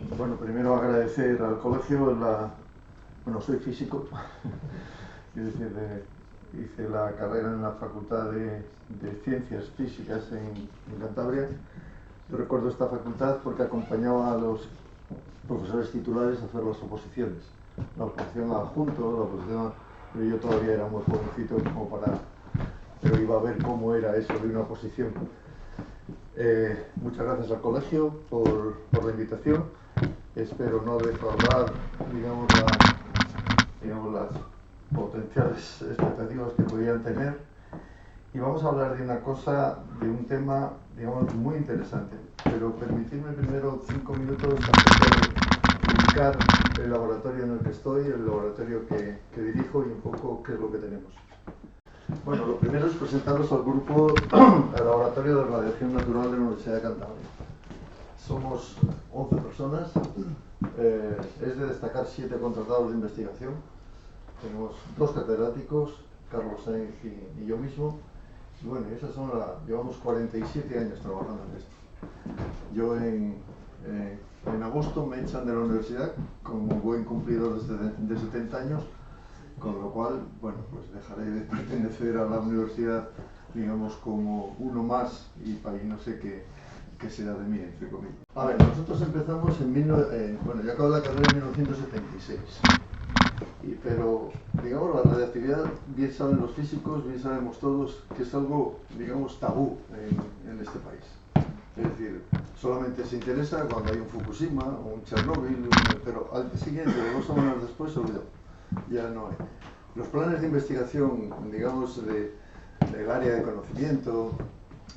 Bueno, primero agradecer al colegio bueno, soy físico, es decir, hice la carrera en la Facultad de Ciencias Físicas en Cantabria. Yo recuerdo esta facultad porque acompañaba a los profesores titulares a hacer las oposiciones. La oposición a adjunto, pero yo todavía era muy jovencito como pero iba a ver cómo era eso de una oposición. Muchas gracias al colegio por la invitación. Espero no defraudar, las potenciales expectativas que podían tener. Y vamos a hablar de una cosa, de un tema, muy interesante. Pero permitidme primero 5 minutos antes de indicar el laboratorio en el que estoy, el laboratorio que dirijo y un poco qué es lo que tenemos. Bueno, lo primero es presentaros al grupo, al Laboratorio de Radiación Natural de la Universidad de Cantabria. Somos 11 personas, es de destacar 7 contratados de investigación. Tenemos 2 catedráticos, Carlos Sainz y yo mismo. Y bueno, llevamos 47 años trabajando en esto. Yo en agosto me echan de la universidad como buen cumplidor de 70 años, con lo cual, bueno, pues dejaré de pertenecer a la universidad, como uno más y no sé qué será de mí, entre comillas. A ver, nosotros empezamos bueno, yo acabo la carrera en 1976, pero, la radiactividad, bien saben los físicos, bien sabemos todos, que es algo, tabú en este país. Es decir, solamente se interesa cuando hay un Fukushima o un Chernóbil, pero al día siguiente o 2 semanas después se olvidó. Ya no hay. Los planes de investigación, del área de conocimiento,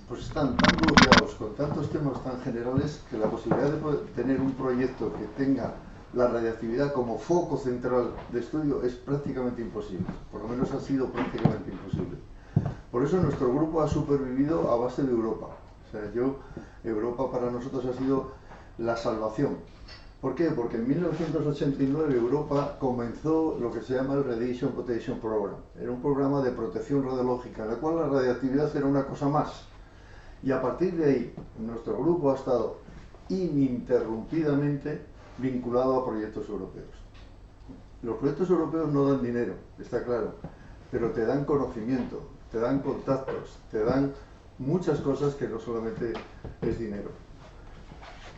pues están tan bloqueados con tantos temas tan generales que la posibilidad de poder tener un proyecto que tenga la radiactividad como foco central de estudio es prácticamente imposible. Por lo menos ha sido prácticamente imposible. Por eso nuestro grupo ha supervivido a base de Europa. O sea, Europa para nosotros ha sido la salvación. ¿Por qué? Porque en 1989 Europa comenzó lo que se llama el Radiation Protection Program. Era un programa de protección radiológica, en el cual la radiactividad era una cosa más. Y a partir de ahí, nuestro grupo ha estado ininterrumpidamente vinculado a proyectos europeos. Los proyectos europeos no dan dinero, está claro, pero te dan conocimiento, te dan contactos, te dan muchas cosas que no solamente es dinero.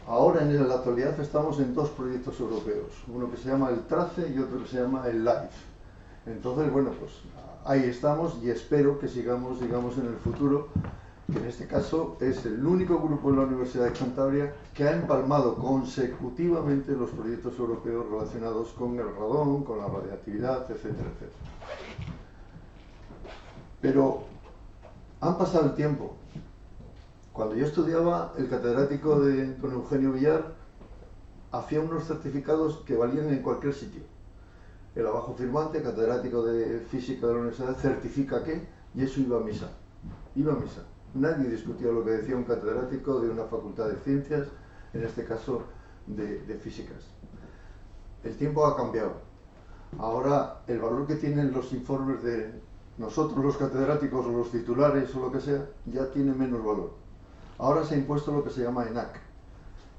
Ahora en la actualidad estamos en 2 proyectos europeos, uno que se llama el TRACE y otro que se llama el LIFE. Entonces, bueno, pues ahí estamos y espero que sigamos, en el futuro, que en este caso es el único grupo en la Universidad de Cantabria que ha empalmado consecutivamente los proyectos europeos relacionados con el radón, con la radiactividad, etcétera, etcétera. Pero han pasado el tiempo. Cuando yo estudiaba, el catedrático de don Eugenio Villar hacía unos certificados que valían en cualquier sitio. El abajo firmante, catedrático de física de la universidad, certifica que, y eso iba a misa. Iba a misa. Nadie discutía lo que decía un catedrático de una facultad de ciencias, en este caso de físicas. El tiempo ha cambiado. Ahora el valor que tienen los informes de nosotros los catedráticos o los titulares o lo que sea, ya tiene menos valor. Ahora se ha impuesto lo que se llama ENAC.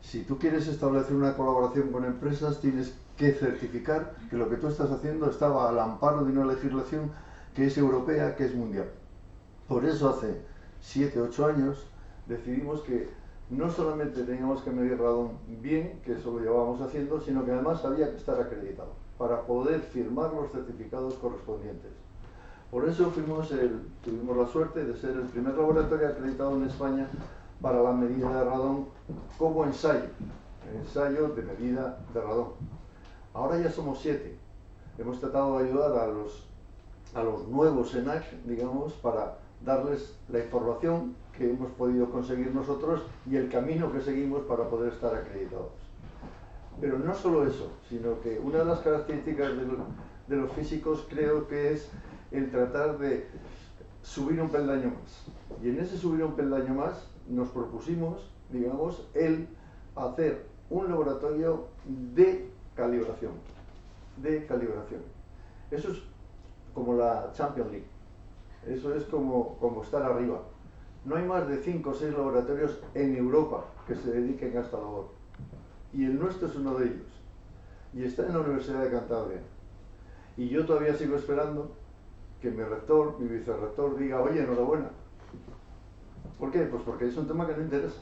Si tú quieres establecer una colaboración con empresas, tienes que certificar que lo que tú estás haciendo estaba al amparo de una legislación que es europea, que es mundial. Por eso hace 7 u 8 años decidimos que no solamente teníamos que medir radón bien, que eso lo llevábamos haciendo, sino que además había que estar acreditado para poder firmar los certificados correspondientes. Por eso tuvimos la suerte de ser el primer laboratorio acreditado en España para la medida de radón como ensayo de medida de radón. Ahora ya somos 7. Hemos tratado de ayudar a los nuevos ENAC, para darles la información que hemos podido conseguir nosotros y el camino que seguimos para poder estar acreditados. Pero no solo eso, sino que una de las características de los físicos creo que es el tratar de subir un peldaño más. Y en ese subir un peldaño más nos propusimos, el hacer un laboratorio de calibración. Eso es como la Champions League. Eso es como estar arriba. No hay más de 5 o 6 laboratorios en Europa que se dediquen a esta labor. y el nuestro es uno de ellos. Y está en la Universidad de Cantabria. Y yo todavía sigo esperando que mi rector, mi vicerrector diga, oye, enhorabuena. ¿Por qué? Pues porque es un tema que no interesa.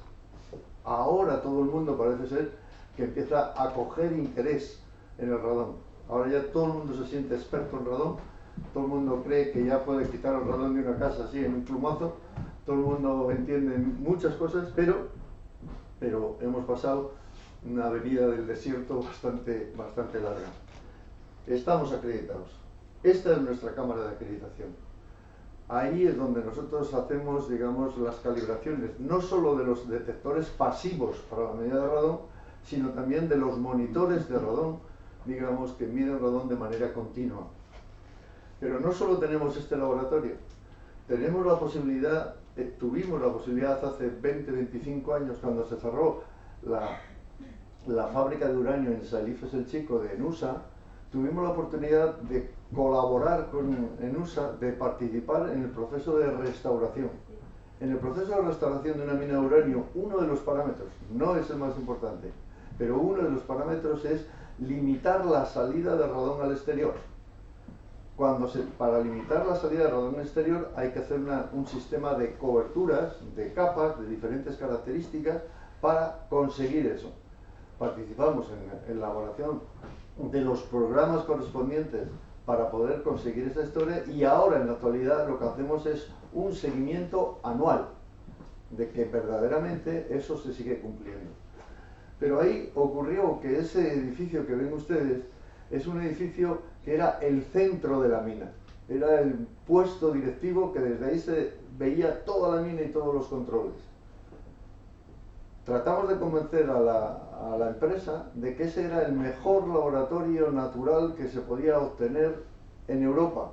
Ahora todo el mundo parece ser que empieza a coger interés en el radón. Ahora ya todo el mundo se siente experto en radón, todo el mundo cree que ya puede quitar el radón de una casa así en un plumazo, todo el mundo entiende muchas cosas, pero hemos pasado una avenida del desierto bastante larga. Estamos acreditados. Esta es nuestra cámara de acreditación. Ahí es donde nosotros hacemos, digamos, las calibraciones, no solo de los detectores pasivos para la medida de radón, sino también de los monitores de radón, digamos, que miden radón de manera continua. Pero no solo tenemos este laboratorio, tenemos la posibilidad, tuvimos la posibilidad hace 20-25 años, cuando se cerró la fábrica de uranio en Sailífes el Chico de ENUSA, tuvimos la oportunidad de colaborar con ENUSA, de participar en el proceso de restauración. En el proceso de restauración de una mina de uranio, uno de los parámetros, no es el más importante, pero uno de los parámetros es limitar la salida de radón al exterior. Para limitar la salida de radón al exterior hay que hacer un sistema de coberturas, de capas, de diferentes características para conseguir eso. Participamos en la elaboración de los programas correspondientes para poder conseguir esa historia, y ahora en la actualidad lo que hacemos es un seguimiento anual de que verdaderamente eso se sigue cumpliendo. Pero ahí ocurrió que ese edificio que ven ustedes es un edificio que era el centro de la mina, era el puesto directivo que desde ahí se veía toda la mina y todos los controles. Tratamos de convencer a la empresa de que ese era el mejor laboratorio natural que se podía obtener en Europa.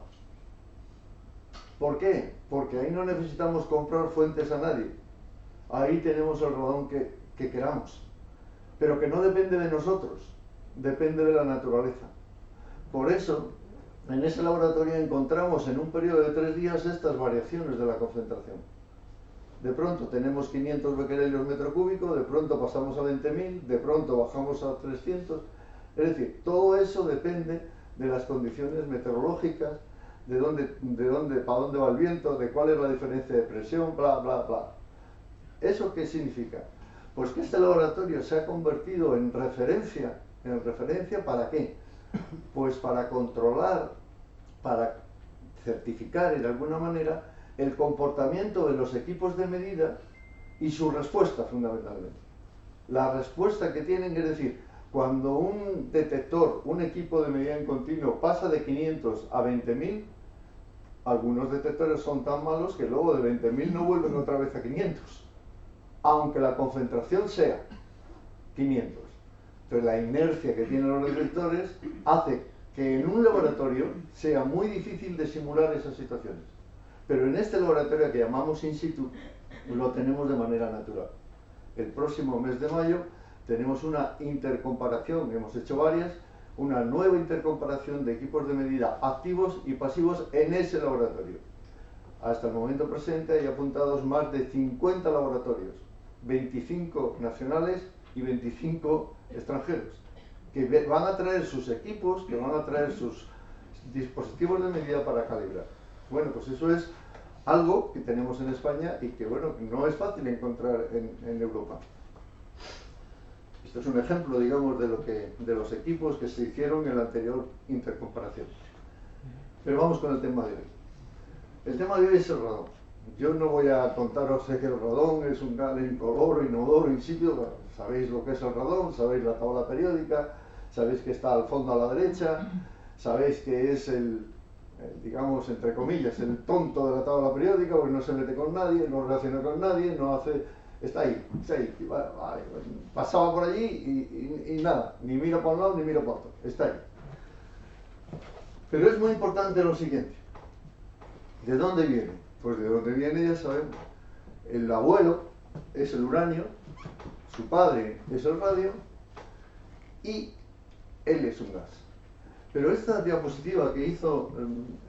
¿Por qué? Porque ahí no necesitamos comprar fuentes a nadie. Ahí tenemos el radón que queramos. Pero que no depende de nosotros, depende de la naturaleza. Por eso, en ese laboratorio encontramos en un periodo de 3 días estas variaciones de la concentración. De pronto tenemos 500 becquerelios metro cúbico, de pronto pasamos a 20.000, de pronto bajamos a 300. Es decir, todo eso depende de las condiciones meteorológicas, para dónde va el viento, de cuál es la diferencia de presión, bla, bla, bla. ¿Eso qué significa? Pues que este laboratorio se ha convertido en referencia. ¿En referencia para qué? Pues para controlar, para certificar de alguna manera el comportamiento de los equipos de medida y su respuesta fundamentalmente. La respuesta que tienen, es decir, cuando un detector, un equipo de medida en continuo pasa de 500 a 20.000, algunos detectores son tan malos que luego de 20.000 no vuelven otra vez a 500, aunque la concentración sea 500. Entonces la inercia que tienen los detectores hace que en un laboratorio sea muy difícil de simular esas situaciones. Pero en este laboratorio que llamamos in situ, lo tenemos de manera natural. El próximo mes de mayo tenemos una intercomparación, hemos hecho varias, una nueva intercomparación de equipos de medida activos y pasivos en ese laboratorio. Hasta el momento presente hay apuntados más de 50 laboratorios, 25 nacionales y 25 extranjeros, que van a traer sus equipos, que van a traer sus dispositivos de medida para calibrar. Bueno, pues eso es algo que tenemos en España y que, bueno, no es fácil encontrar en Europa. Esto es un ejemplo, digamos, de los equipos que se hicieron en la anterior intercomparación. Pero vamos con el tema de hoy. El tema de hoy es el radón. Yo no voy a contaros que el radón es un gas incoloro, inodoro, insípido. Sabéis lo que es el radón, sabéis la tabla periódica, sabéis que está al fondo a la derecha, sabéis que es digamos, entre comillas, el tonto de la tabla periódica, porque no se mete con nadie, no relaciona con nadie, no hace... Está ahí. Vale, pasaba por allí y nada, ni mira para un lado ni mira para otro, está ahí. Pero es muy importante lo siguiente. ¿De dónde viene? Pues de dónde viene ya sabemos. El abuelo es el uranio, su padre es el radio y él es un gas. Pero esta diapositiva que hizo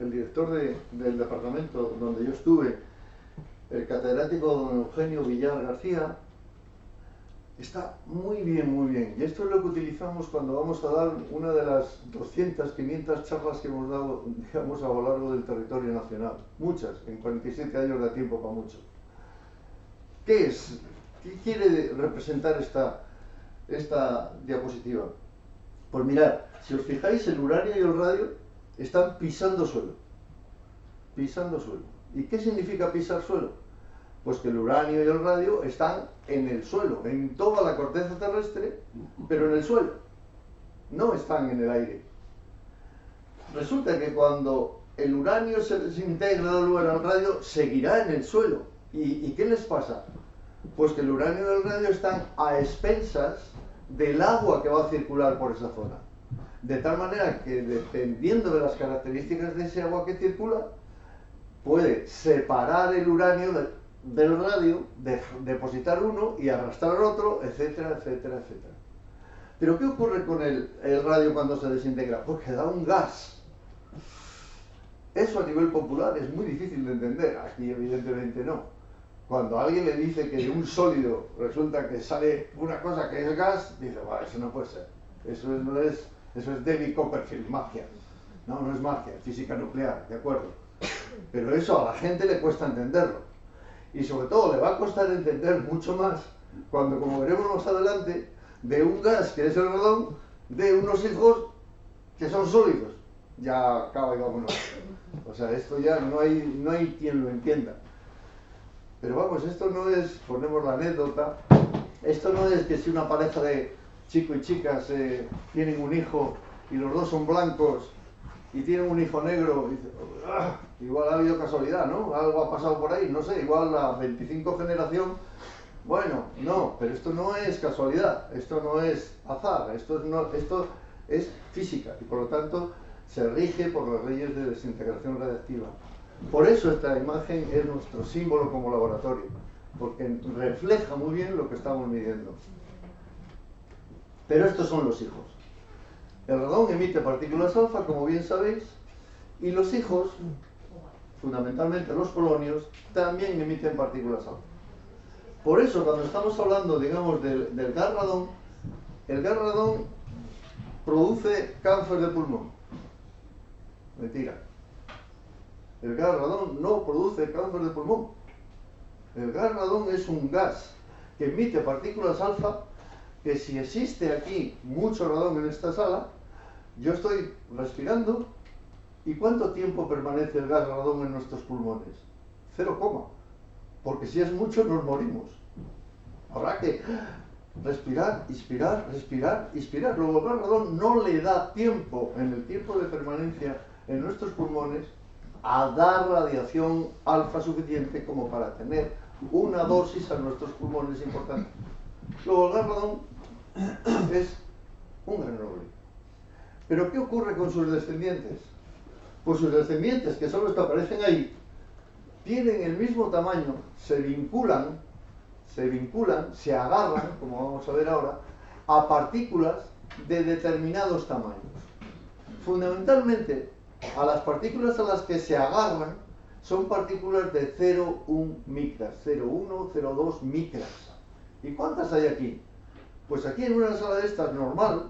el director del departamento donde yo estuve, el catedrático don Eugenio Villar García, Está muy bien, muy bien. Y esto es lo que utilizamos cuando vamos a dar una de las 200, 500 charlas que hemos dado, digamos, a lo largo del territorio nacional. Muchas, en 47 años da tiempo para mucho. ¿Qué es? ¿Qué quiere representar esta diapositiva? Pues mirad, si os fijáis, el uranio y el radio están pisando suelo. Pisando suelo. ¿Y qué significa pisar suelo? Pues que el uranio y el radio están en el suelo, en toda la corteza terrestre, pero en el suelo. No están en el aire. Resulta que cuando el uranio se desintegra luego en el radio, seguirá en el suelo. ¿Y qué les pasa? Pues que el uranio y el radio están a expensas del agua que va a circular por esa zona. De tal manera que, dependiendo de las características de ese agua que circula, puede separar el uranio del radio, depositar uno y arrastrar otro, etcétera, etcétera, etcétera. Pero ¿qué ocurre con el radio cuando se desintegra? Pues que da un gas. Eso a nivel popular es muy difícil de entender, aquí evidentemente no. Cuando a alguien le dice que de un sólido resulta que sale una cosa que es gas, dice, eso no puede ser. Eso es David Copperfield, magia. No, no es magia, es física nuclear, ¿de acuerdo? Pero eso a la gente le cuesta entenderlo. Y sobre todo le va a costar entender mucho más cuando, como veremos más adelante, de un gas que es el radón, de unos hijos que son sólidos. Ya acaba y vámonos. O sea, esto ya no hay quien lo entienda. Pero vamos, esto no es, ponemos la anécdota, esto no es que si una pareja de chico y chica tienen un hijo y los dos son blancos y tienen un hijo negro, y dice, igual ha habido casualidad, ¿no? Algo ha pasado por ahí, no sé, igual la 25 generación, bueno, no, pero esto no es casualidad, esto no es azar, esto es física y por lo tanto se rige por las leyes de desintegración radiactiva. Por eso esta imagen es nuestro símbolo como laboratorio, porque refleja muy bien lo que estamos midiendo. Pero estos son los hijos. El radón emite partículas alfa, como bien sabéis, y los hijos, fundamentalmente los polonios, también emiten partículas alfa. Por eso, cuando estamos hablando, digamos, del gas radón, el gas radón produce cáncer de pulmón. Mentira. El gas radón no produce cáncer de pulmón. El gas radón es un gas que emite partículas alfa, que si existe aquí mucho radón en esta sala, yo estoy respirando, ¿y cuánto tiempo permanece el gas radón en nuestros pulmones? 0, porque si es mucho nos morimos. Habrá que respirar, inspirar, respirar, inspirar. Luego el gas radón no le da tiempo, en el tiempo de permanencia en nuestros pulmones, a dar radiación alfa suficiente como para tener una dosis a nuestros pulmones importante. Luego el gas radón es un gran orgullo. Pero ¿qué ocurre con sus descendientes? Pues sus descendientes, que son los que aparecen ahí, tienen el mismo tamaño, se vinculan, se agarran, como vamos a ver ahora, a partículas de determinados tamaños. Fundamentalmente, a las partículas a las que se agarran son partículas de 0,1 micras, 0,1, 0,2 micras. ¿Y cuántas hay aquí? Pues aquí en una sala de estas normal,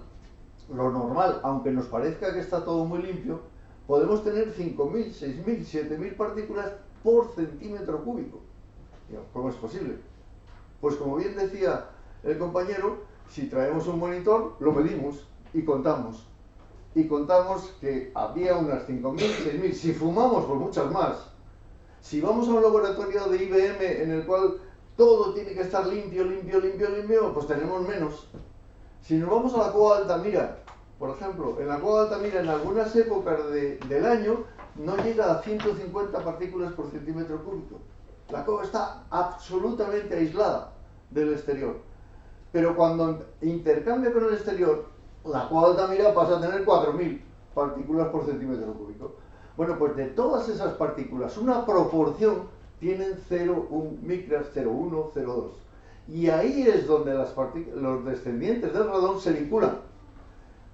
lo normal, aunque nos parezca que está todo muy limpio, podemos tener 5.000, 6.000, 7.000 partículas por centímetro cúbico. ¿Cómo es posible? Pues como bien decía el compañero, si traemos un monitor, lo medimos y contamos. Y contamos que había unas 5.000, 6.000. Si fumamos, pues muchas más. Si vamos a un laboratorio de IBM en el cual todo tiene que estar limpio, limpio, limpio, limpio, pues tenemos menos. Si nos vamos a la Cueva de Altamira, por ejemplo, en la Cueva de Altamira en algunas épocas del año no llega a 150 partículas por centímetro cúbico. La cueva está absolutamente aislada del exterior. Pero cuando intercambia con el exterior, la Cueva de Altamira pasa a tener 4.000 partículas por centímetro cúbico. Bueno, pues de todas esas partículas, una proporción tienen 0,1 micras, 0,1, 0,2. Y ahí es donde los descendientes del radón se vinculan.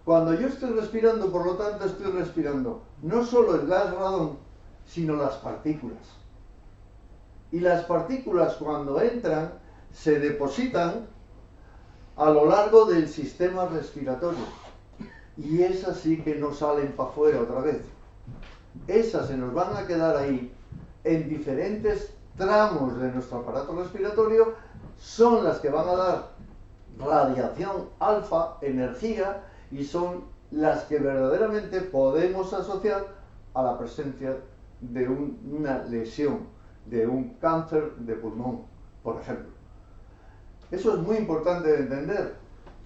Cuando yo estoy respirando, por lo tanto, estoy respirando no solo el gas radón, sino las partículas. Y las partículas, cuando entran, se depositan a lo largo del sistema respiratorio. Y esas sí que no salen para afuera otra vez. Esas se nos van a quedar ahí en diferentes tramos de nuestro aparato respiratorio, son las que van a dar radiación alfa, energía, y son las que verdaderamente podemos asociar a la presencia de una lesión, de un cáncer de pulmón, por ejemplo. Eso es muy importante de entender,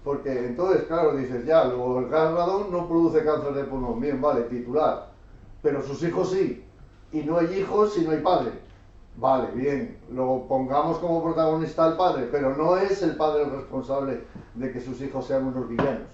porque entonces, claro, dices, ya, luego el gas radón no produce cáncer de pulmón, bien, vale, titular, pero sus hijos sí, y no hay hijos si no hay padre. Vale, bien, lo pongamos como protagonista al padre, pero no es el padre el responsable de que sus hijos sean unos villanos.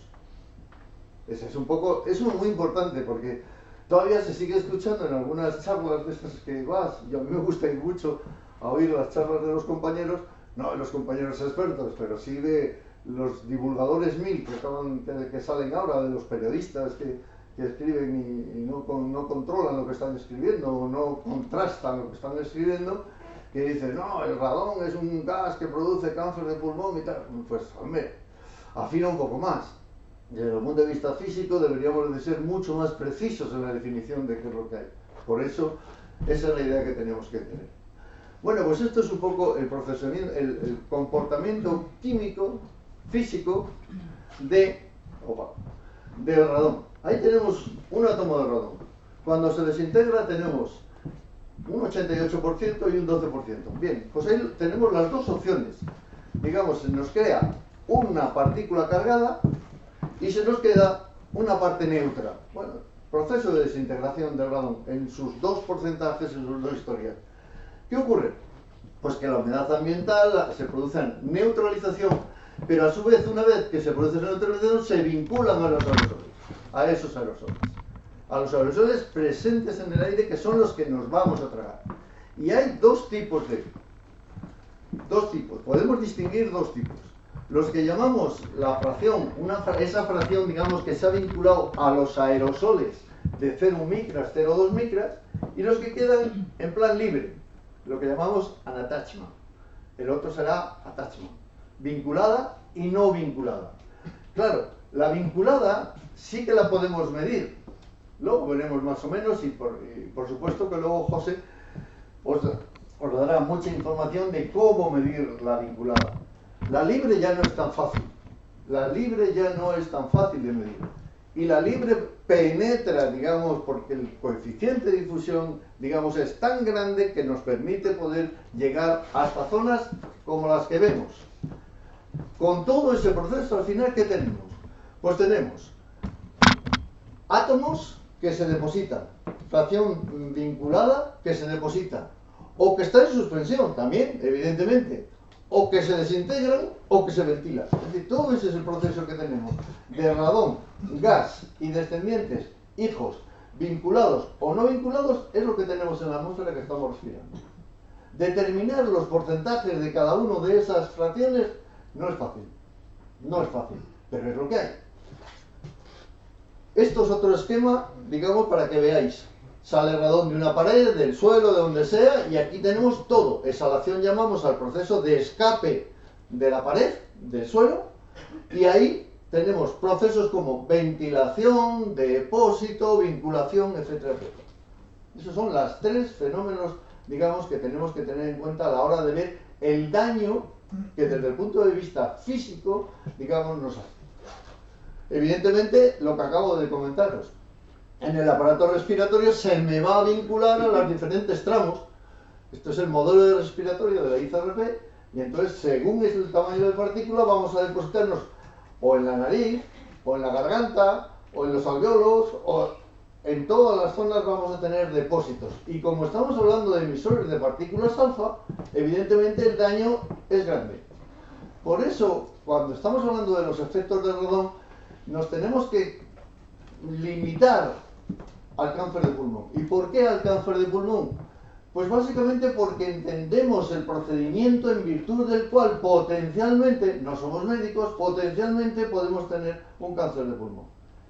Ese es un poco, eso es muy importante, porque todavía se sigue escuchando en algunas charlas de estas que vas, y a mí me gusta ir mucho a oír las charlas de los compañeros, no de los compañeros expertos, pero sí de los divulgadores mil que salen ahora, de los periodistas que escriben y no controlan lo que están escribiendo o no contrastan lo que están escribiendo, que dicen, no, el radón es un gas que produce cáncer de pulmón y tal. Pues, hombre, afina un poco más. Desde el punto de vista físico deberíamos de ser mucho más precisos en la definición de qué es lo que hay. Por eso, esa es la idea que tenemos que tener. Bueno, pues esto es un poco el procesamiento, el comportamiento químico, físico del radón. Ahí tenemos un átomo de radón. Cuando se desintegra tenemos un 88% y un 12%. Bien, pues ahí tenemos las dos opciones. Digamos, se nos crea una partícula cargada y se nos queda una parte neutra. Bueno, proceso de desintegración del radón en sus dos porcentajes, en sus dos historias. ¿Qué ocurre? Pues que la humedad ambiental se produce neutralización, pero a su vez, una vez que se produce la neutralización, se vinculan a los aerosoles, a esos aerosoles. A los aerosoles presentes en el aire, que son los que nos vamos a tragar. Y hay dos tipos. Podemos distinguir dos tipos. Los que llamamos la fracción, esa fracción, digamos, que se ha vinculado a los aerosoles de 0,1 micras, 0,2 micras, y los que quedan en plan libre, lo que llamamos unattachment. El otro será attachment, vinculada y no vinculada. Claro, la vinculada sí que la podemos medir. Luego veremos más o menos, y por supuesto que luego José os dará mucha información de cómo medir la vinculada. La libre ya no es tan fácil. La libre ya no es tan fácil de medir. Y la libre penetra, digamos, porque el coeficiente de difusión, digamos, es tan grande que nos permite poder llegar hasta zonas como las que vemos. Con todo ese proceso, al final, ¿qué tenemos? Pues tenemos átomos que se depositan, fracción vinculada que se deposita, o que está en suspensión también, evidentemente, o que se desintegran o que se ventilan. Es decir, todo ese es el proceso que tenemos de radón, gas y descendientes, hijos, vinculados o no vinculados, es lo que tenemos en la atmósfera que estamos respirando. Determinar los porcentajes de cada uno de esas fracciones no es fácil, pero es lo que hay. Esto es otro esquema, digamos, para que veáis. Sale radón de una pared, del suelo, de donde sea, y aquí tenemos todo. Exhalación llamamos al proceso de escape de la pared, del suelo, y ahí tenemos procesos como ventilación, depósito, vinculación, etcétera, etcétera. Esos son los tres fenómenos, digamos, que tenemos que tener en cuenta a la hora de ver el daño que desde el punto de vista físico, digamos, nos hace. Evidentemente, lo que acabo de comentaros, en el aparato respiratorio se me va a vincular a los diferentes tramos. Esto es el modelo respiratorio de la IZRP, y entonces, según es el tamaño de partícula, vamos a depositarnos o en la nariz, o en la garganta, o en los alvéolos, o en todas las zonas vamos a tener depósitos. Y como estamos hablando de emisores de partículas alfa, evidentemente el daño es grande. Por eso, cuando estamos hablando de los efectos del radón, nos tenemos que limitar al cáncer de pulmón. ¿Y por qué al cáncer de pulmón? Pues básicamente porque entendemos el procedimiento en virtud del cual potencialmente, no somos médicos, potencialmente podemos tener un cáncer de pulmón.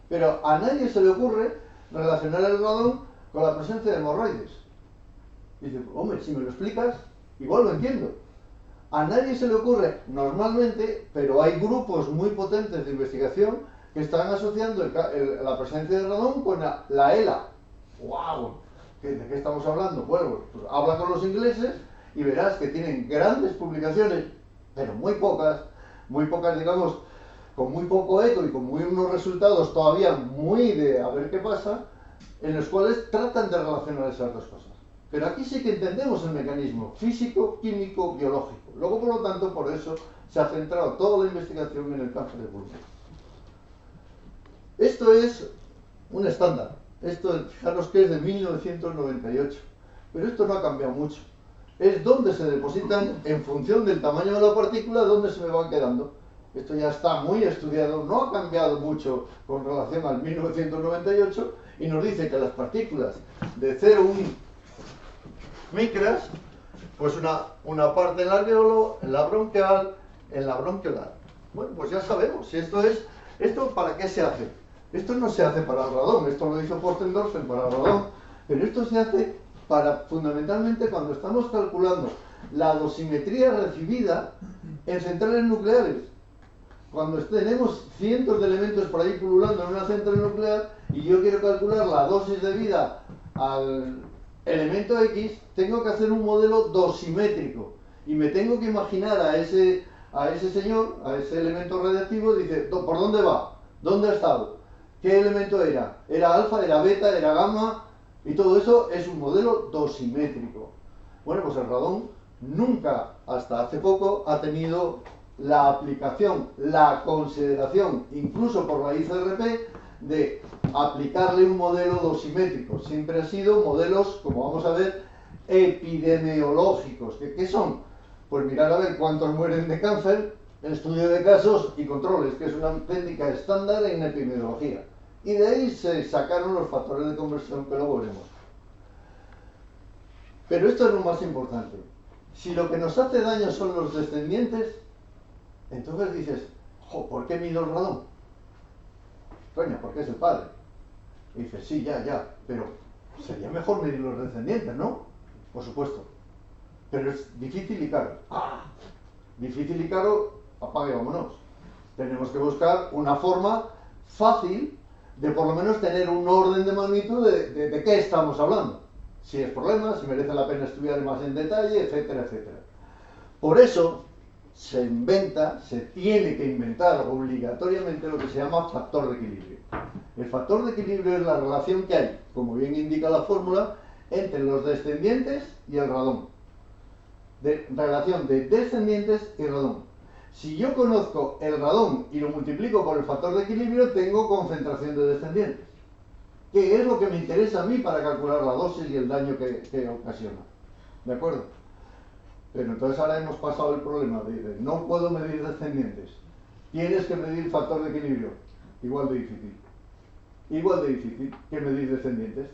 Pero a nadie se le ocurre relacionar el radón con la presencia de hemorroides. Y dice, hombre, si me lo explicas, igual lo entiendo. A nadie se le ocurre normalmente, pero hay grupos muy potentes de investigación que están asociando la presencia de radón con la ELA. ¡Wow! ¿De qué estamos hablando? Bueno, pues habla con los ingleses y verás que tienen grandes publicaciones, pero muy pocas, digamos, con muy poco eco y con unos resultados todavía muy de a ver qué pasa, en los cuales tratan de relacionar esas dos cosas. Pero aquí sí que entendemos el mecanismo físico, químico, biológico. Luego, por lo tanto, por eso se ha centrado toda la investigación en el cáncer de pulmón. Esto es un estándar. Esto, fijaros que es de 1998. Pero esto no ha cambiado mucho. Es donde se depositan en función del tamaño de la partícula, donde se me van quedando. Esto ya está muy estudiado, no ha cambiado mucho con relación al 1998 y nos dice que las partículas de 0,1 micras, pues una parte en el alveolo, en la bronquial, en la bronquiolar. Bueno, pues ya sabemos, si ¿esto para qué se hace? Esto no se hace para el radón, esto lo hizo Portendorfer para el radón, pero esto se hace para, fundamentalmente, cuando estamos calculando la dosimetría recibida en centrales nucleares. Cuando tenemos cientos de elementos por ahí pululando en una central nuclear y yo quiero calcular la dosis de vida al elemento X, tengo que hacer un modelo dosimétrico y me tengo que imaginar a ese señor, a ese elemento radiactivo, dice, ¿por dónde va? ¿Dónde ha estado? ¿Qué elemento era? ¿Era alfa, era beta, era gamma? Y todo eso es un modelo dosimétrico. Bueno, pues el radón nunca, hasta hace poco, ha tenido la aplicación, la consideración, incluso por la ICRP, de aplicarle un modelo dosimétrico. Siempre han sido modelos, como vamos a ver, epidemiológicos. ¿Qué son? Pues mirar a ver cuántos mueren de cáncer, estudio de casos y controles, que es una técnica estándar en epidemiología. Y de ahí se sacaron los factores de conversión que luego veremos. Pero esto es lo más importante. Si lo que nos hace daño son los descendientes, entonces dices, ¿por qué mido el radón? Coño, porque es el padre. Y dices, sí, ya, pero sería mejor medir los descendientes, ¿no? Por supuesto. Pero es difícil y caro. Difícil y caro, apague, vámonos. Tenemos que buscar una forma fácil de por lo menos tener un orden de magnitud de qué estamos hablando. Si es problema, si merece la pena estudiar más en detalle, etcétera, etcétera. Por eso se tiene que inventar obligatoriamente lo que se llama factor de equilibrio. El factor de equilibrio es la relación que hay, como bien indica la fórmula, entre los descendientes y el radón. Relación de descendientes y radón. Si yo conozco el radón y lo multiplico por el factor de equilibrio, tengo concentración de descendientes, que es lo que me interesa a mí para calcular la dosis y el daño que ocasiona. ¿De acuerdo? Pero entonces ahora hemos pasado el problema de no puedo medir descendientes. Tienes que medir factor de equilibrio. Igual de difícil. Igual de difícil que medir descendientes.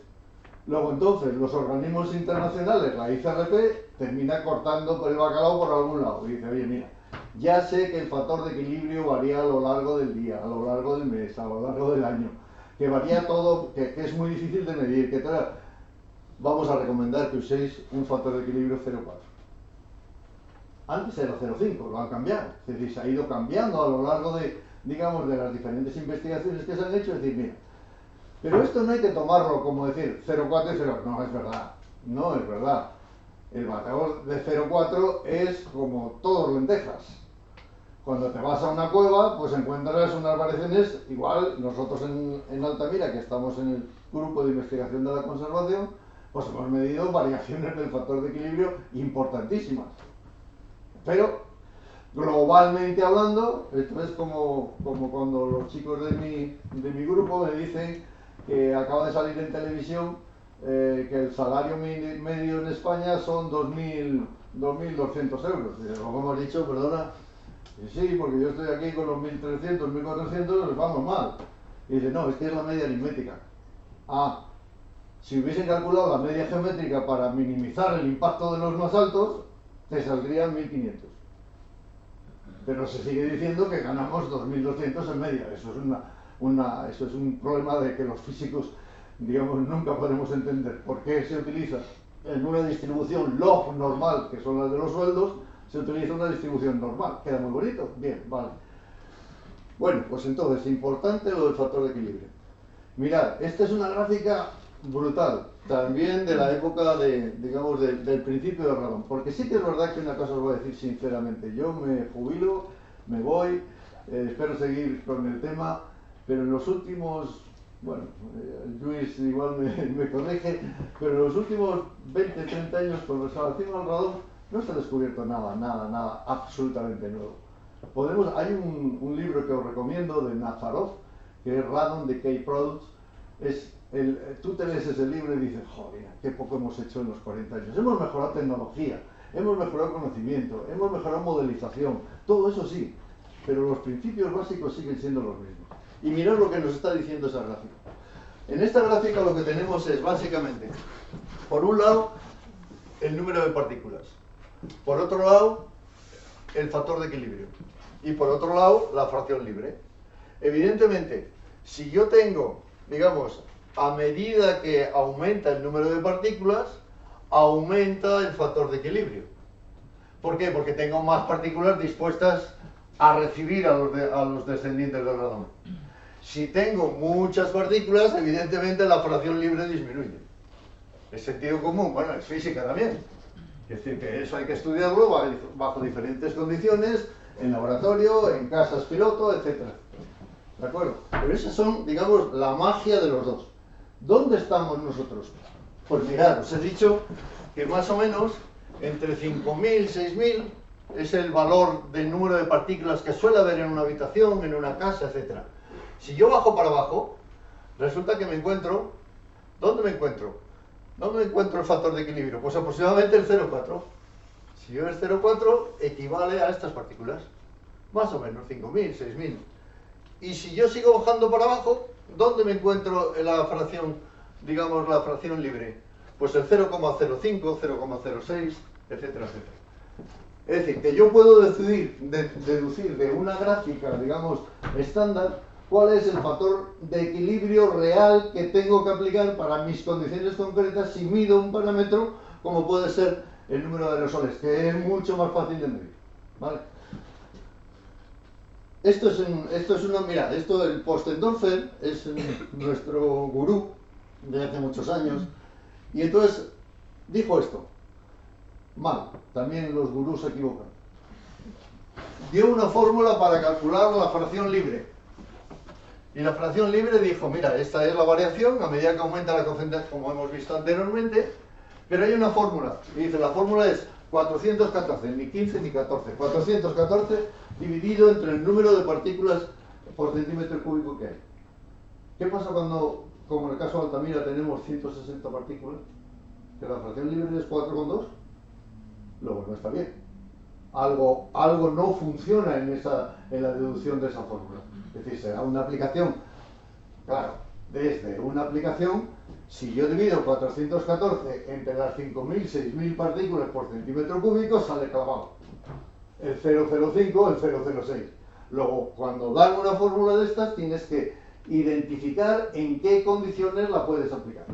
Luego entonces los organismos internacionales, la ICRP, termina cortando por el bacalao por algún lado. Y dice, oye, mira, ya sé que el factor de equilibrio varía a lo largo del día, a lo largo del mes, a lo largo del año. Que varía todo, que es muy difícil de medir. Que vamos a recomendar que uséis un factor de equilibrio 0,4. Antes era 0,5, lo han cambiado. Es decir, se ha ido cambiando a lo largo de, digamos, de las diferentes investigaciones que se han hecho. Es decir, mira, pero esto no hay que tomarlo como decir 0,4 y 0. No es verdad. No es verdad. El batedor de 0,4 es como todos lentejas. Cuando te vas a una cueva, pues encuentras unas variaciones, igual nosotros en Altamira, que estamos en el grupo de investigación de la conservación, pues hemos medido variaciones del factor de equilibrio importantísimas. Pero, globalmente hablando, esto es como cuando los chicos de mi grupo me dicen que acaba de salir en televisión que el salario medio en España son 2.200 euros. Y luego hemos dicho, perdona, sí, porque yo estoy aquí con los 1.300, 1.400, nos vamos mal. Y dice, no, es que es la media aritmética. Si hubiesen calculado la media geométrica para minimizar el impacto de los más altos, te saldrían 1.500. Pero se sigue diciendo que ganamos 2.200 en media. Eso es un problema de que los físicos, digamos, nunca podemos entender por qué se utiliza en una distribución log normal, que son las de los sueldos, se utiliza una distribución normal. Queda muy bonito. Bien, vale. Bueno, pues entonces, importante lo del factor de equilibrio. Mirad, esta es una gráfica brutal, también de la época digamos, del principio del radón. Porque sí que es verdad que una cosa os voy a decir sinceramente. Yo me jubilo, me voy, espero seguir con el tema, pero en los últimos, bueno, Luis igual me corrige, pero en los últimos 20, 30 años con relación al radón no se ha descubierto nada absolutamente nuevo. Hay un libro que os recomiendo de Nazarov, que es Radon Decay Products. Tú te lees ese libro y dices, joder, qué poco hemos hecho en los 40 años. Hemos mejorado tecnología, hemos mejorado conocimiento, hemos mejorado modelización, todo eso sí, pero los principios básicos siguen siendo los mismos. Y mirad lo que nos está diciendo esa gráfica. En esta gráfica lo que tenemos es básicamente, por un lado, el número de partículas, por otro lado, el factor de equilibrio, y por otro lado, la fracción libre. Evidentemente, si yo tengo, digamos, a medida que aumenta el número de partículas, aumenta el factor de equilibrio. ¿Por qué? Porque tengo más partículas dispuestas a recibir a los descendientes del radón. Si tengo muchas partículas, evidentemente la fracción libre disminuye. Es sentido común, bueno, es física también. Es decir, que eso hay que estudiarlo bajo diferentes condiciones, en laboratorio, en casas piloto, etc. ¿De acuerdo? Pero esas son, digamos, la magia de los dos. ¿Dónde estamos nosotros? Pues mirad, os he dicho que más o menos entre 5.000 y 6.000 es el valor del número de partículas que suele haber en una habitación, en una casa, etc. Si yo bajo para abajo, resulta que me encuentro... ¿Dónde me encuentro? ¿Dónde me encuentro el factor de equilibrio? Pues aproximadamente el 0,4. Si yo el 0,4 equivale a estas partículas. Más o menos, 5.000, 6.000. Y si yo sigo bajando para abajo, ¿dónde me encuentro la fracción, digamos, la fracción libre? Pues el 0,05, 0,06, etcétera, etcétera. Es decir, que yo puedo deducir de una gráfica, digamos, estándar, cuál es el factor de equilibrio real que tengo que aplicar para mis condiciones concretas si mido un parámetro como puede ser el número de aerosoles, que es mucho más fácil de medir. ¿Vale? Esto es una, mirad, el Postendorfer es nuestro gurú de hace muchos años, y entonces dijo esto. Mal, también los gurús se equivocan. Dio una fórmula para calcular la fracción libre. Y la fracción libre dijo, mira, esta es la variación a medida que aumenta la concentración, como hemos visto anteriormente, pero hay una fórmula. Y dice, la fórmula es 414, ni 15 ni 14. 414 dividido entre el número de partículas por centímetro cúbico que hay. ¿Qué pasa cuando, como en el caso de Altamira, tenemos 160 partículas? Que la fracción libre es 4,2. Luego no está bien. Algo no funciona en la deducción de esa fórmula. Es decir, será una aplicación. Claro, desde una aplicación, si yo divido 414 entre las 5.000, 6.000 partículas por centímetro cúbico, sale clavado. El 0,05, el 0,06. Luego, cuando dan una fórmula de estas, tienes que identificar en qué condiciones la puedes aplicar.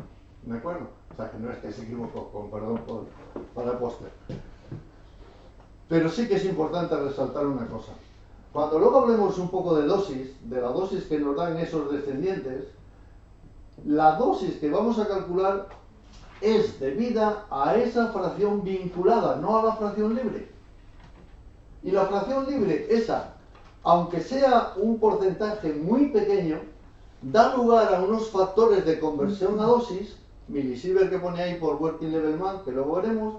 ¿De acuerdo? O sea, que no es que se equivocó, con perdón para el póster. Pero sí que es importante resaltar una cosa. Cuando luego hablemos un poco de dosis, de la dosis que nos dan esos descendientes, la dosis que vamos a calcular es debida a esa fracción vinculada, no a la fracción libre. Y la fracción libre, esa, aunque sea un porcentaje muy pequeño, da lugar a unos factores de conversión a dosis, milisievert que pone ahí por Working Level Man, que luego veremos,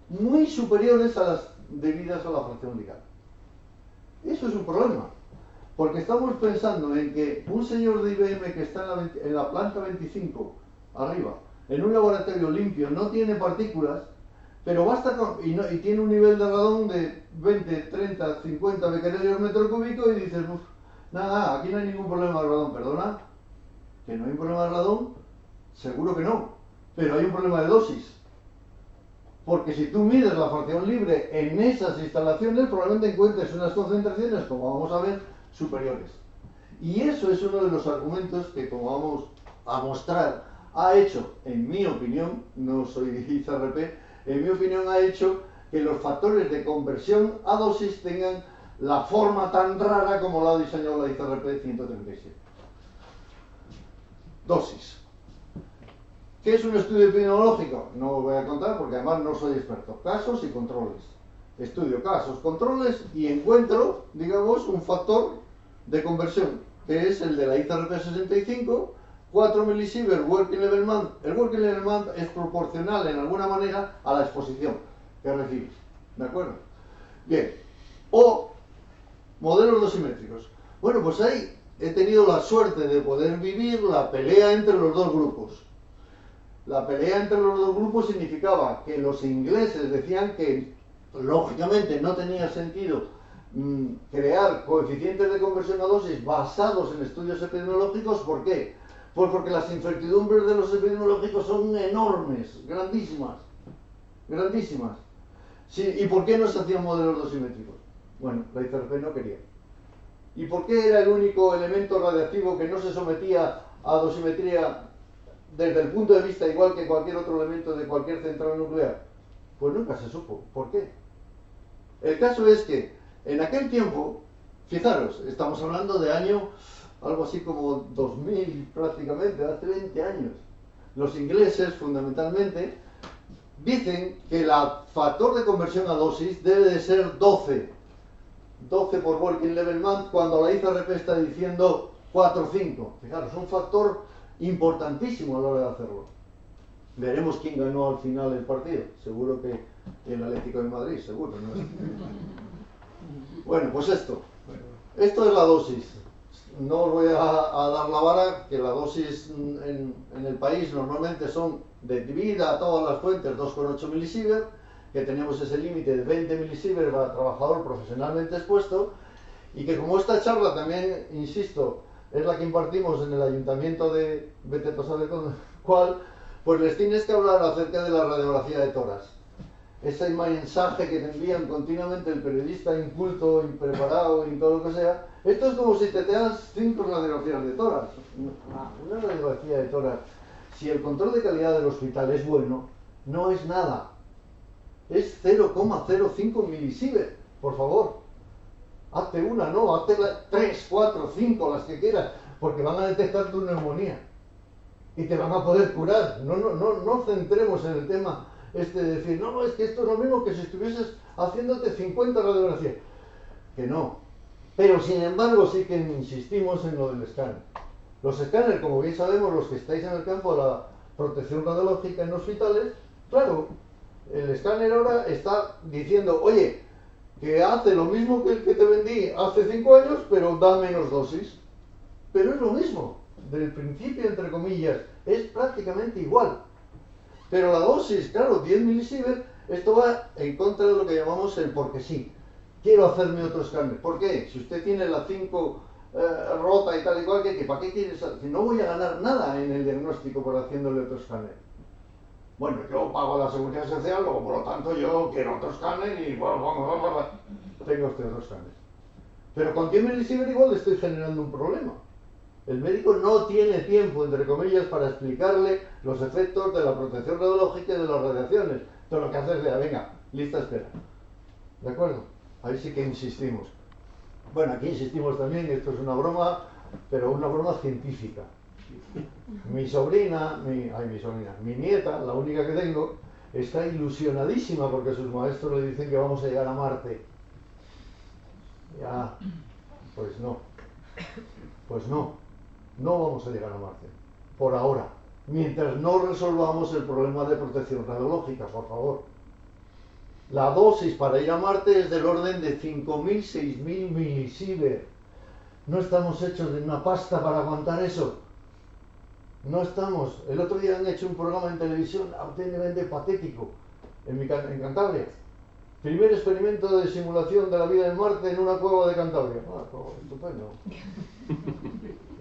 muy superiores a las debidas a la fracción ligada. Eso es un problema, porque estamos pensando en que un señor de IBM que está en la planta 25, arriba, en un laboratorio limpio, no tiene partículas, pero basta y tiene un nivel de radón de 20, 30, 50 becquerelios metro cúbico y dices, nada, aquí no hay ningún problema de radón, perdona, que no hay un problema de radón, seguro que no, pero hay un problema de dosis. Porque si tú mides la fracción libre en esas instalaciones, probablemente encuentres unas concentraciones, como vamos a ver, superiores. Y eso es uno de los argumentos que, como vamos a mostrar, ha hecho, en mi opinión, no soy IZRP, en mi opinión ha hecho que los factores de conversión a dosis tengan la forma tan rara como la ha diseñado la ICRP 137. Dosis. ¿Qué es un estudio epidemiológico? No os voy a contar porque además no soy experto. Casos y controles. Estudio casos, controles y encuentro, digamos, un factor de conversión, que es el de la ICRP 65, 4 milisievert working level month. El working level month es proporcional en alguna manera a la exposición que recibes. ¿De acuerdo? Bien. O modelos dosimétricos. Bueno, pues ahí he tenido la suerte de poder vivir la pelea entre los dos grupos. La pelea entre los dos grupos significaba que los ingleses decían que, lógicamente, no tenía sentido crear coeficientes de conversión a dosis basados en estudios epidemiológicos. ¿Por qué? Pues porque las incertidumbres de los epidemiológicos son enormes, grandísimas, grandísimas. Sí, ¿y por qué no se hacían modelos dosimétricos? Bueno, la ICRP no quería. ¿Y por qué era el único elemento radiactivo que no se sometía a dosimetría desde el punto de vista igual que cualquier otro elemento de cualquier central nuclear? Pues nunca se supo. ¿Por qué? El caso es que en aquel tiempo, fijaros, estamos hablando de año algo así como 2000 prácticamente, hace 20 años. Los ingleses fundamentalmente dicen que el factor de conversión a dosis debe de ser 12 por working level month, cuando la ICRP está diciendo 4 o 5. Fijaros, un factor importantísimo a la hora de hacerlo. Veremos quién ganó al final el partido. Seguro que el Atlético de Madrid, seguro, ¿no? Bueno, pues esto es la dosis. No os voy a dar la vara, que la dosis en el país normalmente son, debido a todas las fuentes, 2,8 milisievert, que tenemos ese límite de 20 milisievert para trabajador profesionalmente expuesto, y que como esta charla también, insisto, es la que impartimos en el ayuntamiento de vete a saber cuál, pues les tienes que hablar acerca de la radiografía de tórax. Ese mensaje que te envían continuamente el periodista inculto, impreparado y todo lo que sea. Esto es como si te das 5 radiografías de tórax. Una radiografía de tórax, si el control de calidad del hospital es bueno, no es nada. Es 0,05 milisievert, por favor. Hazte una, no, hazte 3, 4, 5, las que quieras, porque van a detectar tu neumonía y te van a poder curar. No centremos en el tema de decir, no, es que esto es lo mismo que si estuvieses haciéndote 50 radiografías. Que no. Pero sin embargo sí que insistimos en lo del escáner. Los escáneres, como bien sabemos, los que estáis en el campo de la protección radiológica en hospitales, claro, el escáner ahora está diciendo, oye, que hace lo mismo que el que te vendí hace 5 años, pero da menos dosis. Pero es lo mismo, del principio, entre comillas, es prácticamente igual. Pero la dosis, claro, 10 milisievert, esto va en contra de lo que llamamos el porque sí. Quiero hacerme otro escáner. ¿Por qué? Si usted tiene la 5 rota y tal y cual, ¿para qué quieres? Si no voy a ganar nada en el diagnóstico por haciéndole otro escáner. Bueno, yo pago la seguridad social, luego por lo tanto yo quiero otro escáner y tengo este otro escáner. Pero con 10 milisievert igual le estoy generando un problema. El médico no tiene tiempo, entre comillas, para explicarle los efectos de la protección radiológica y de las radiaciones. Todo lo que hace es venga, lista espera. ¿De acuerdo? Ahí sí que insistimos. Bueno, aquí insistimos también, esto es una broma, pero una broma científica. Mi sobrina, mi nieta, la única que tengo, está ilusionadísima porque sus maestros le dicen que vamos a llegar a Marte. Ya, pues no. Pues no vamos a llegar a Marte, por ahora, mientras no resolvamos el problema de protección radiológica, por favor. La dosis para ir a Marte es del orden de 5.000, 6.000 milisievert. No estamos hechos de una pasta para aguantar eso. No estamos. El otro día han hecho un programa en televisión auténticamente patético en Cantabria. Primer experimento de simulación de la vida en Marte en una cueva de Cantabria. Estupendo.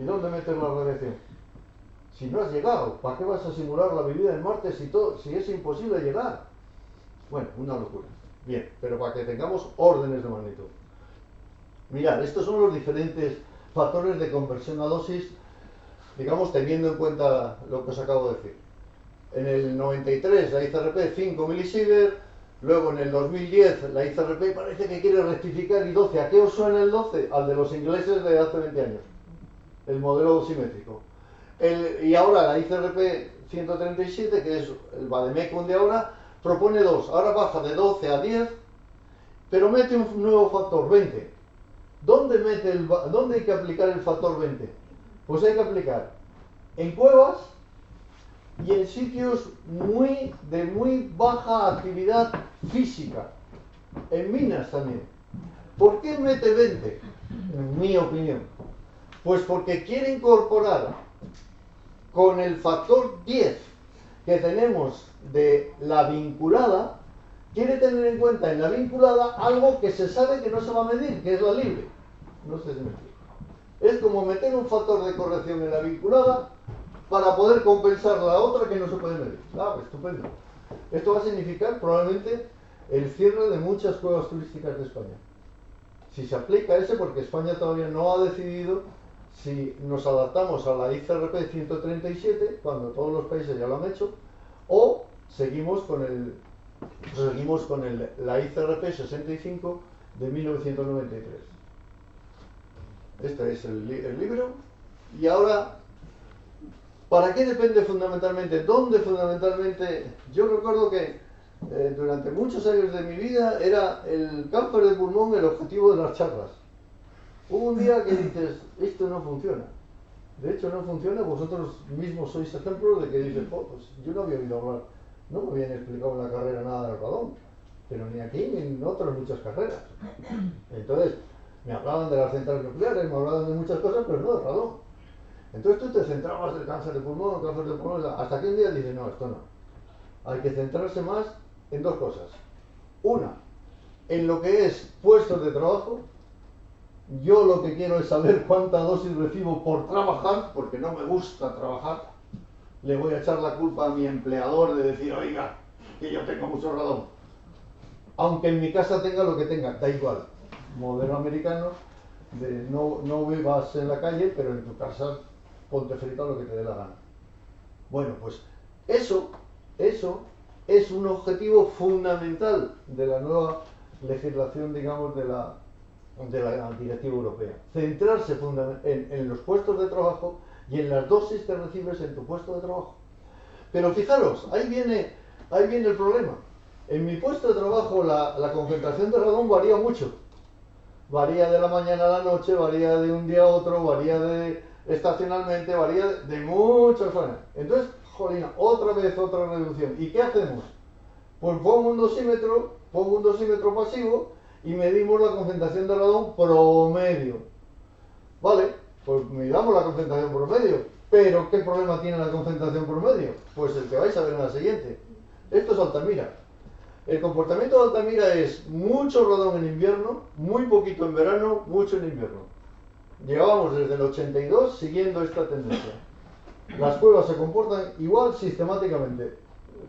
¿Y dónde metes la radiación? Si no has llegado, ¿para qué vas a simular la vida en Marte si es imposible llegar? Bueno, una locura. Bien, pero para que tengamos órdenes de magnitud. Mirad, estos son los diferentes factores de conversión a dosis, digamos, teniendo en cuenta lo que os acabo de decir. En el 93, la ICRP 5 milisievert, Luego en el 2010 la ICRP parece que quiere rectificar y 12. ¿A qué os suena el 12? Al de los ingleses de hace 20 años. El modelo dosimétrico. Y ahora la ICRP 137, que es el Vademecum de ahora, propone 2. Ahora baja de 12 a 10, pero mete un nuevo factor, 20. ¿Dónde hay que aplicar el factor 20? Pues hay que aplicar en cuevas y en sitios de muy baja actividad física. En minas también. ¿Por qué mete 20? En mi opinión. Pues porque quiere incorporar con el factor 10 que tenemos de la vinculada, quiere tener en cuenta en la vinculada algo que se sabe que no se va a medir, que es la libre. No sé si me explico. Es como meter un factor de corrección en la vinculada para poder compensar la otra que no se puede medir. Ah, estupendo. Esto va a significar probablemente el cierre de muchas cuevas turísticas de España. Si se aplica ese, porque España todavía no ha decidido si nos adaptamos a la ICRP 137, cuando todos los países ya lo han hecho, o seguimos con la ICRP 65 de 1993. Este es el libro. Y ahora, ¿para qué depende fundamentalmente? ¿Dónde fundamentalmente? Yo recuerdo que durante muchos años de mi vida era el cáncer de pulmón el objetivo de las charlas. Hubo un día que dices, esto no funciona. De hecho no funciona, vosotros mismos sois ejemplos de que dices, oh, pues yo no había oído hablar, no me habían explicado en la carrera nada del radón, pero ni aquí ni en otras muchas carreras. Entonces, me hablaban de las centrales nucleares, me hablaban de muchas cosas, pero no del radón. Entonces tú te centrabas en el cáncer de pulmón, hasta que un día dices, no, esto no. Hay que centrarse más en dos cosas. Una, en lo que es puestos de trabajo. Yo lo que quiero es saber cuánta dosis recibo por trabajar, porque no me gusta trabajar. Le voy a echar la culpa a mi empleador de decir, oiga, que yo tengo mucho radón. Aunque en mi casa tenga lo que tenga, da igual. Modelo americano, de no vivas en la calle, pero en tu casa ponte frito lo que te dé la gana. Bueno, pues eso es un objetivo fundamental de la nueva legislación, digamos, de la Directiva Europea. Centrarse en los puestos de trabajo y en las dosis que recibes en tu puesto de trabajo. Pero fijaros, ahí viene el problema. En mi puesto de trabajo la concentración de radón varía mucho. Varía de la mañana a la noche, varía de un día a otro, varía estacionalmente, varía de muchas zonas. Entonces, jolina, otra vez otra reducción. ¿Y qué hacemos? Pues pongo un dosímetro pasivo y medimos la concentración de radón promedio. Vale, pues midamos la concentración promedio. Pero ¿qué problema tiene la concentración promedio? Pues el que vais a ver en la siguiente. Esto es Altamira. El comportamiento de Altamira es mucho radón en invierno, muy poquito en verano, mucho en invierno. Llevábamos desde el 82 siguiendo esta tendencia. Las cuevas se comportan igual sistemáticamente.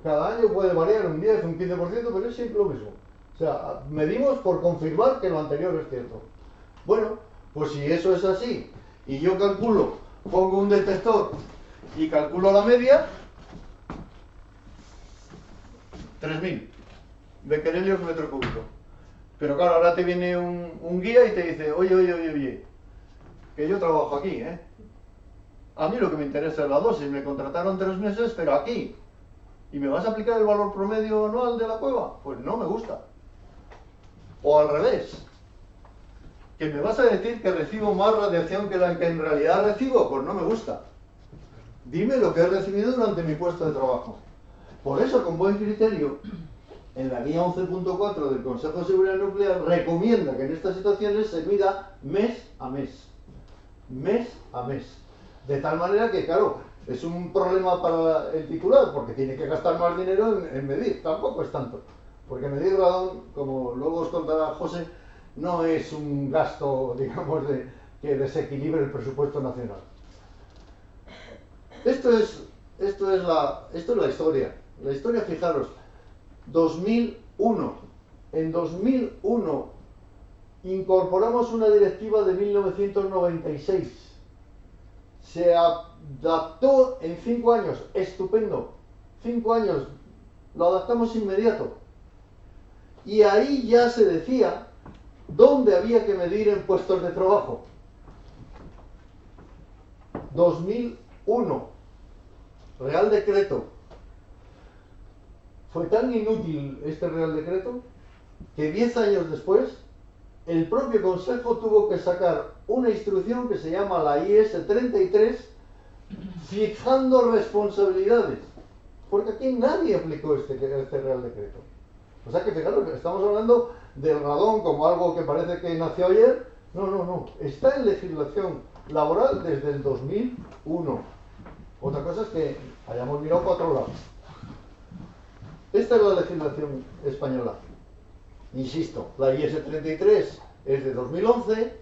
Cada año puede variar un 10, un 15%, pero es siempre lo mismo. O sea, medimos por confirmar que lo anterior es cierto. Bueno, pues si eso es así, y yo calculo, pongo un detector y calculo la media, 3000 becquerelios metro cúbico. Pero claro, ahora te viene un guía y te dice, oye, que yo trabajo aquí, ¿eh? A mí lo que me interesa es la dosis, me contrataron 3 meses, pero aquí. ¿Y me vas a aplicar el valor promedio anual de la cueva? Pues no me gusta. O al revés, que me vas a decir que recibo más radiación que la que en realidad recibo, pues no me gusta. Dime lo que he recibido durante mi puesto de trabajo. Por eso, con buen criterio, en la guía 11.4 del Consejo de Seguridad Nuclear recomienda que en estas situaciones se mida mes a mes. Mes a mes. De tal manera que, claro, es un problema para el titular, porque tiene que gastar más dinero en medir. Tampoco es tanto. Porque medir radón, como luego os contará José, no es un gasto, digamos, que desequilibre el presupuesto nacional. Esto es la historia. La historia, fijaros, 2001. En 2001 incorporamos una directiva de 1996. Se adaptó en 5 años. Estupendo. 5 años. Lo adaptamos inmediato. Y ahí ya se decía dónde había que medir en puestos de trabajo. 2001, Real Decreto. Fue tan inútil este Real Decreto que 10 años después el propio Consejo tuvo que sacar una instrucción que se llama la IS 33 fijando responsabilidades, porque aquí nadie aplicó este Real Decreto. O sea que fijaros, estamos hablando del radón como algo que parece que nació ayer. No, está en legislación laboral desde el 2001. Otra cosa es que hayamos mirado para otro lado. Esta es la legislación española. Insisto, la IS 33 es de 2011,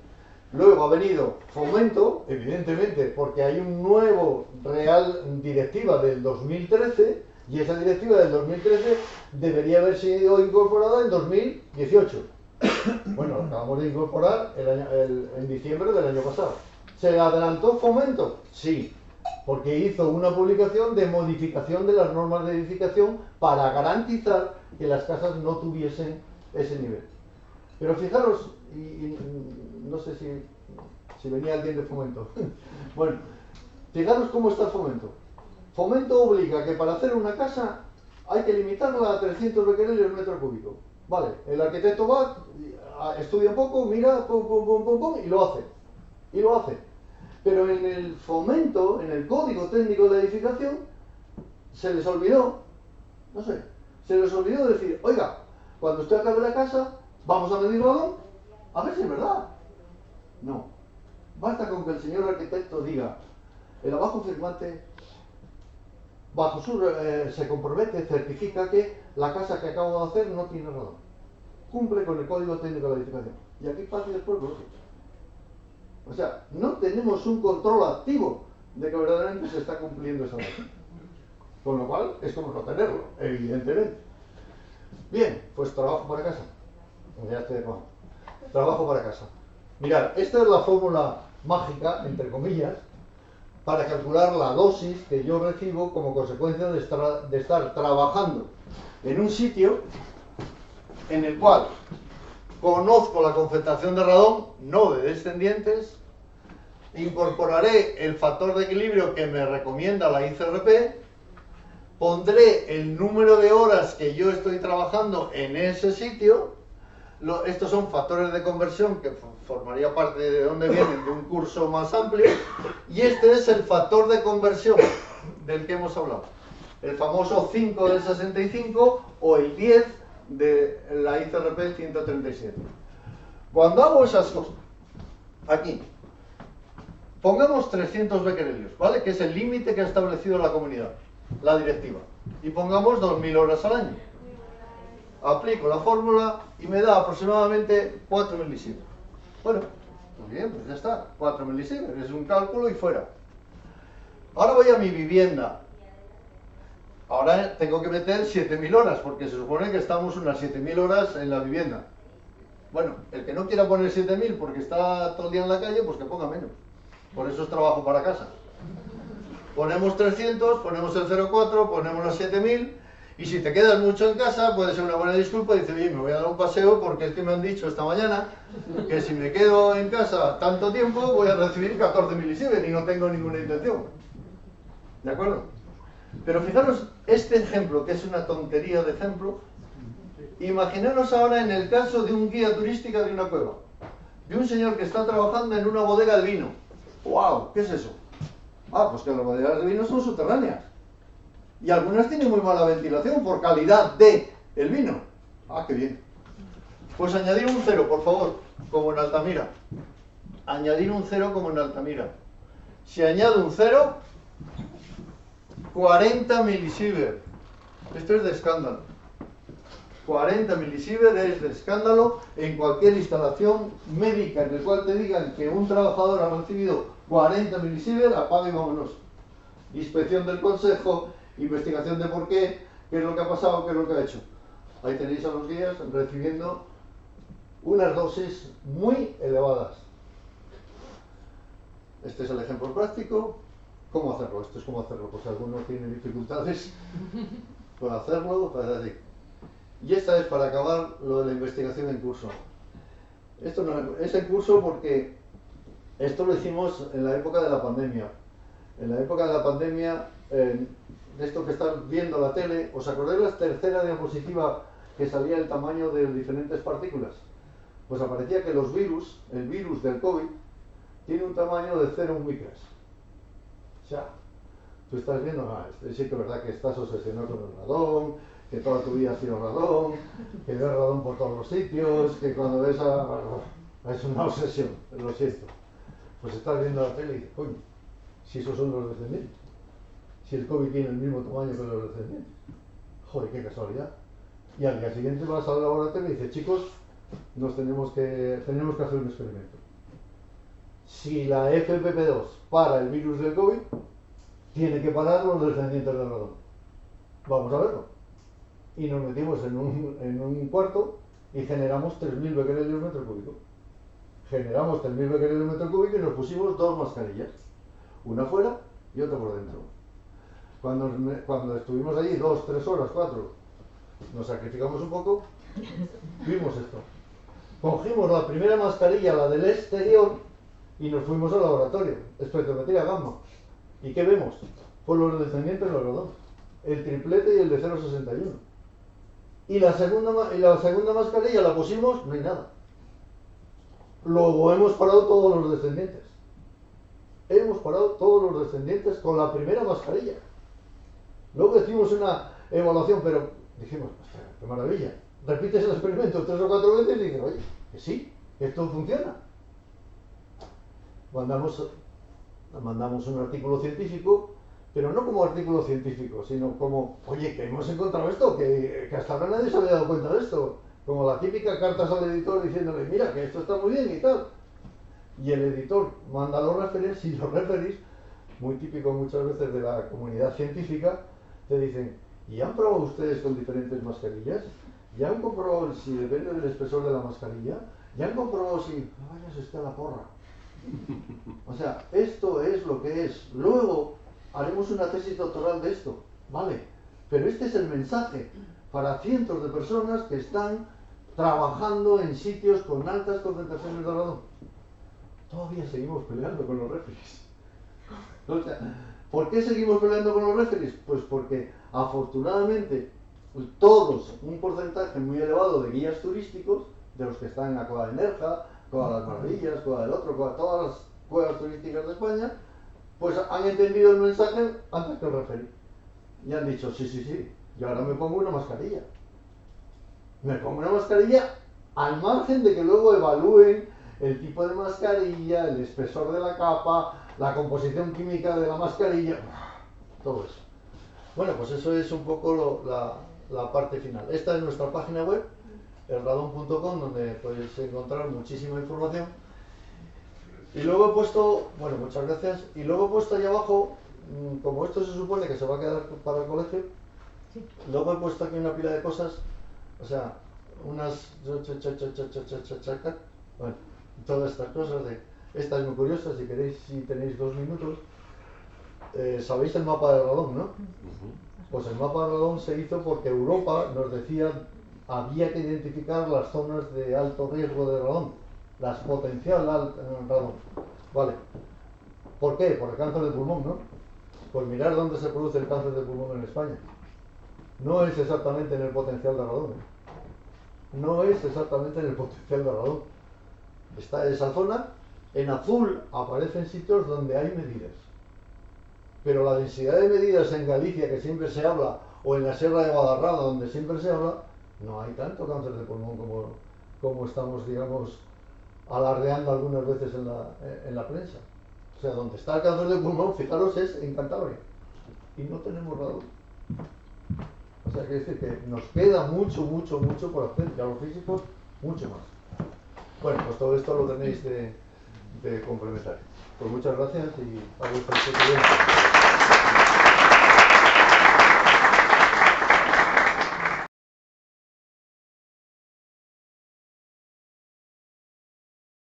luego ha venido Fomento, evidentemente, porque hay un nuevo Real Directiva del 2013, y esa directiva del 2013 debería haber sido incorporada en 2018. Bueno, la acabamos de incorporar en diciembre del año pasado. ¿Se adelantó Fomento? Sí, porque hizo una publicación de modificación de las normas de edificación para garantizar que las casas no tuviesen ese nivel. Pero fijaros, y no sé si venía alguien de Fomento. Bueno, fijaros cómo está el Fomento. Fomento obliga que para hacer una casa hay que limitarla a 300 becquereles metro cúbico. Vale, el arquitecto va, estudia un poco, mira, pum, pum, pum, pum, pum, y lo hace. Y lo hace. Pero en el Fomento, en el Código Técnico de la Edificación, se les olvidó, no sé, se les olvidó decir, oiga, cuando usted acabe la casa, vamos a medir radón, a ver si es verdad. No. Basta con que el señor arquitecto diga, el abajo firmante, bajo su se compromete, certifica que la casa que acabo de hacer no tiene radón. Cumple con el Código Técnico de la Edificación. Y aquí pasa y después lo otro. O sea, no tenemos un control activo de que verdaderamente se está cumpliendo esa norma. Con lo cual, es como no tenerlo, evidentemente. Bien, pues trabajo para casa. Ya estoy de acuerdo. Trabajo para casa. Mirad, esta es la fórmula mágica, entre comillas, para calcular la dosis que yo recibo como consecuencia de estar trabajando en un sitio en el cual conozco la concentración de radón, no de descendientes, incorporaré el factor de equilibrio que me recomienda la ICRP, pondré el número de horas que yo estoy trabajando en ese sitio. Estos son factores de conversión que formaría parte de donde vienen de un curso más amplio, y este es el factor de conversión del que hemos hablado, el famoso 5 del 65 o el 10 de la ICRP 137. Cuando hago esas cosas, aquí, pongamos 300 becquerelios, ¿vale? Que es el límite que ha establecido la comunidad, la directiva, y pongamos 2000 horas al año. Aplico la fórmula y me da aproximadamente 4 milisievert. Bueno, pues bien, pues ya está, 4 milisievert, es un cálculo y fuera. Ahora voy a mi vivienda. Ahora tengo que meter 7000 horas, porque se supone que estamos unas 7000 horas en la vivienda. Bueno, el que no quiera poner 7000 porque está todo el día en la calle, pues que ponga menos. Por eso es trabajo para casa. Ponemos 300, ponemos el 0,4, ponemos los 7000, y si te quedas mucho en casa, puede ser una buena disculpa y dices, oye, me voy a dar un paseo porque es que me han dicho esta mañana que si me quedo en casa tanto tiempo voy a recibir 14 milisievert y no tengo ninguna intención. ¿De acuerdo? Pero fijaros, este ejemplo, que es una tontería de ejemplo, imaginaros ahora en el caso de un guía turística de una cueva, de un señor que está trabajando en una bodega de vino. ¡Wow! ¿Qué es eso? Ah, pues que las bodegas de vino son subterráneas. Y algunas tienen muy mala ventilación por calidad de el vino. Ah, qué bien. Pues añadir un 0, por favor, como en Altamira. Añadir un 0 como en Altamira. Si añado un 0, 40 milisievert. Esto es de escándalo. 40 milisievert es de escándalo en cualquier instalación médica en el cual te digan que un trabajador ha recibido 40 milisievert, apaga y vámonos. Inspección del consejo, investigación de por qué es lo que ha pasado, qué es lo que ha hecho. Ahí tenéis a los guías recibiendo unas dosis muy elevadas. Este es el ejemplo práctico. ¿Cómo hacerlo? Esto es cómo hacerlo. Pues algunos tienen dificultades para hacerlo, para decir. Y esta es para acabar lo de la investigación en curso. Esto no es en curso porque esto lo hicimos en la época de la pandemia. En la época de la pandemia, de esto que están viendo la tele, ¿os acordáis la tercera diapositiva que salía el tamaño de diferentes partículas? Pues aparecía que los virus, el virus del COVID, tiene un tamaño de 0 micras. O sea, tú estás viendo, sí que es verdad que estás obsesionado con el radón, que toda tu vida ha sido radón, que ves radón por todos los sitios, que cuando ves es una obsesión, lo siento. Pues estás viendo la tele y dices, coño, si esos son los descendientes, si el COVID tiene el mismo tamaño que los descendientes, joder, qué casualidad. Y al día siguiente vas al laboratorio y dices, chicos, tenemos que hacer un experimento. Si la FPP2 para el virus del COVID, tiene que parar los descendientes del radón. Vamos a verlo. Y nos metimos en un cuarto y generamos 3.000 becquerelios metro cúbico. Generamos 3.000 becquerelios metro cúbico y nos pusimos 2 mascarillas. Una fuera y otra por dentro. Cuando estuvimos allí 2, 3 horas, 4, nos sacrificamos un poco, vimos esto. Cogimos la primera mascarilla, la del exterior, y nos fuimos al laboratorio, espectrometría gamma. ¿Y qué vemos? Pues los descendientes del radón, el triplete y el de 0,61. Y la segunda mascarilla la pusimos, no hay nada. Luego hemos parado todos los descendientes. Hemos parado todos los descendientes con la primera mascarilla. Luego hicimos una evaluación, pero dijimos, qué maravilla. Repites el experimento 3 o 4 veces y dices, oye, que sí, esto funciona. Mandamos un artículo científico, pero no como artículo científico, sino como, oye, que hemos encontrado esto, que hasta ahora nadie se había dado cuenta de esto. Como la típica carta al editor diciéndole, mira, que esto está muy bien y tal. Y el editor manda los referees y los referees, muy típico muchas veces de la comunidad científica, te dicen, ¿y han probado ustedes con diferentes mascarillas? ¿Ya han comprobado si depende del espesor de la mascarilla? ¿Ya han comprobado si... no vayas usted a la porra? O sea, esto es lo que es. Luego haremos una tesis doctoral de esto, ¿vale? Pero este es el mensaje para cientos de personas que están trabajando en sitios con altas concentraciones de radón. Todavía seguimos peleando con los referees. O sea, ¿por qué seguimos peleando con los referees? Pues porque afortunadamente todos, un porcentaje muy elevado de guías turísticos, de los que están en la Cueva de Nerja, Cueva de las Maravillas, Cueva del Otro, todas las cuevas turísticas de España, pues han entendido el mensaje antes que el referee. Y han dicho, sí, yo ahora me pongo una mascarilla. Me pongo una mascarilla al margen de que luego evalúen el tipo de mascarilla, el espesor de la capa, la composición química de la mascarilla, todo eso. Bueno, pues eso es un poco la parte final. Esta es nuestra página web, elradon.com, donde podéis encontrar muchísima información. Y luego he puesto, bueno, muchas gracias, y luego he puesto ahí abajo, como esto se supone que se va a quedar para el colegio, luego he puesto aquí una pila de cosas, o sea, unas... bueno, todas estas cosas esta es muy curiosa, si tenéis 2 minutos. ¿Sabéis el mapa del radón, no? Pues el mapa del radón se hizo porque Europa nos decía había que identificar las zonas de alto riesgo de radón, las potencial radón. Vale. ¿Por qué? Por el cáncer de pulmón, ¿no? Pues mirar dónde se produce el cáncer de pulmón en España. No es exactamente en el potencial de radón. No es exactamente en el potencial de radón. Está esa zona. En azul aparecen sitios donde hay medidas. Pero la densidad de medidas en Galicia, que siempre se habla, o en la Sierra de Guadarrama, donde siempre se habla, no hay tanto cáncer de pulmón como estamos, digamos, alardeando algunas veces en la prensa. O sea, donde está el cáncer de pulmón, fijaros, es en Cantabria. Y no tenemos radón. O sea, quiere decir que nos queda mucho por hacer, ya los físicos, mucho más. Bueno, pues todo esto lo tenéis de complementario. Pues muchas gracias y a vuestra experiencia.